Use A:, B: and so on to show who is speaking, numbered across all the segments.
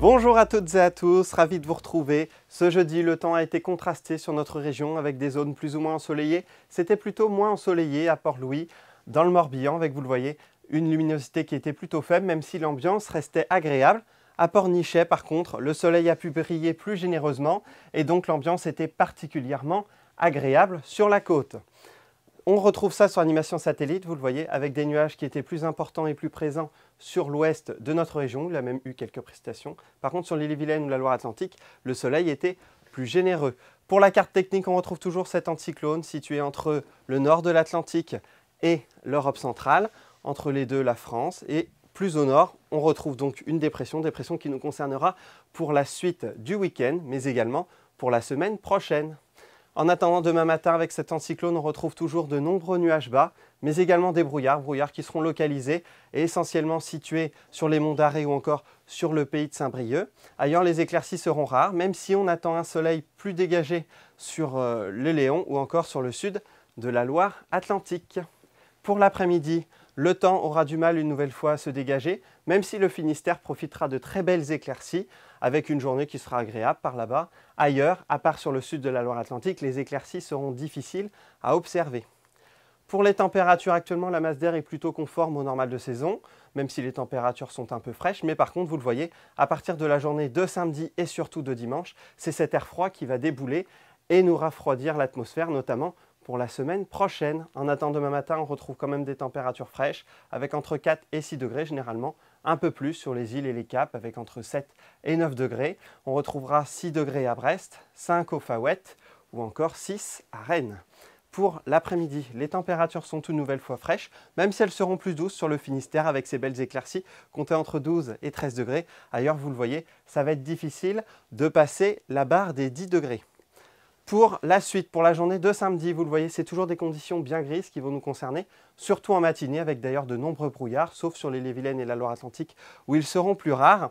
A: Bonjour à toutes et à tous, ravi de vous retrouver. Ce jeudi, le temps a été contrasté sur notre région avec des zones plus ou moins ensoleillées. C'était plutôt moins ensoleillé à Port-Louis, dans le Morbihan, avec, vous le voyez, une luminosité qui était plutôt faible, même si l'ambiance restait agréable. À Pornichet, par contre, le soleil a pu briller plus généreusement et donc l'ambiance était particulièrement agréable sur la côte. On retrouve ça sur animation satellite, vous le voyez, avec des nuages qui étaient plus importants et plus présents sur l'ouest de notre région, où il a même eu quelques précipitations. Par contre, sur l'Ille-et-Vilaine ou la Loire-Atlantique, le soleil était plus généreux. Pour la carte technique, on retrouve toujours cet anticyclone situé entre le nord de l'Atlantique et l'Europe centrale, entre les deux la France, et plus au nord, on retrouve donc une dépression qui nous concernera pour la suite du week-end, mais également pour la semaine prochaine. En attendant demain matin, avec cet anticyclone, on retrouve toujours de nombreux nuages bas, mais également des brouillards qui seront localisés et essentiellement situés sur les monts d'Arrée ou encore sur le pays de Saint-Brieuc. Ailleurs, les éclaircies seront rares, même si on attend un soleil plus dégagé sur le Léon ou encore sur le sud de la Loire-Atlantique. Pour l'après-midi, le temps aura du mal une nouvelle fois à se dégager, même si le Finistère profitera de très belles éclaircies, avec une journée qui sera agréable par là-bas. Ailleurs, à part sur le sud de la Loire-Atlantique, les éclaircies seront difficiles à observer. Pour les températures, actuellement, la masse d'air est plutôt conforme au normal de saison, même si les températures sont un peu fraîches. Mais par contre, vous le voyez, à partir de la journée de samedi et surtout de dimanche, c'est cet air froid qui va débouler et nous rafraîchir l'atmosphère, notamment pour la semaine prochaine. En attendant demain matin, on retrouve quand même des températures fraîches, avec entre 4 et 6 degrés généralement, un peu plus sur les îles et les caps, avec entre 7 et 9 degrés. On retrouvera 6 degrés à Brest, 5 au Faouette ou encore 6 à Rennes. Pour l'après-midi, les températures sont une nouvelle fois fraîches, même si elles seront plus douces sur le Finistère avec ces belles éclaircies, comptées entre 12 et 13 degrés. Ailleurs, vous le voyez, ça va être difficile de passer la barre des 10 degrés. Pour la suite, pour la journée de samedi, vous le voyez, c'est toujours des conditions bien grises qui vont nous concerner, surtout en matinée, avec d'ailleurs de nombreux brouillards, sauf sur l'Ille-et-Vilaine et la Loire-Atlantique, où ils seront plus rares.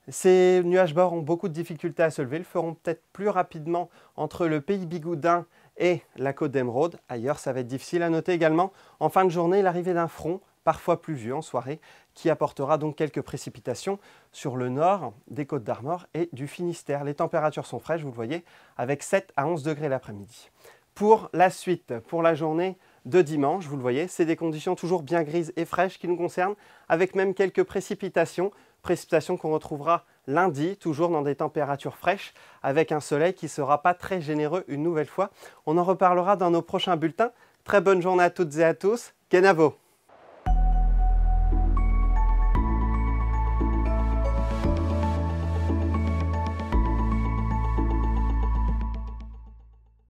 A: Ces nuages bas auront beaucoup de difficultés à se lever, ils le feront peut-être plus rapidement entre le pays Bigoudin et la côte d'Émeraude. Ailleurs, ça va être difficile. À noter également, en fin de journée, l'arrivée d'un front, parfois pluvieux en soirée, qui apportera donc quelques précipitations sur le nord des Côtes d'Armor et du Finistère. Les températures sont fraîches, vous le voyez, avec 7 à 11 degrés l'après-midi. Pour la suite, pour la journée de dimanche, vous le voyez, c'est des conditions toujours bien grises et fraîches qui nous concernent, avec même quelques précipitations qu'on retrouvera lundi, toujours dans des températures fraîches, avec un soleil qui ne sera pas très généreux une nouvelle fois. On en reparlera dans nos prochains bulletins. Très bonne journée à toutes et à tous. Kenavo!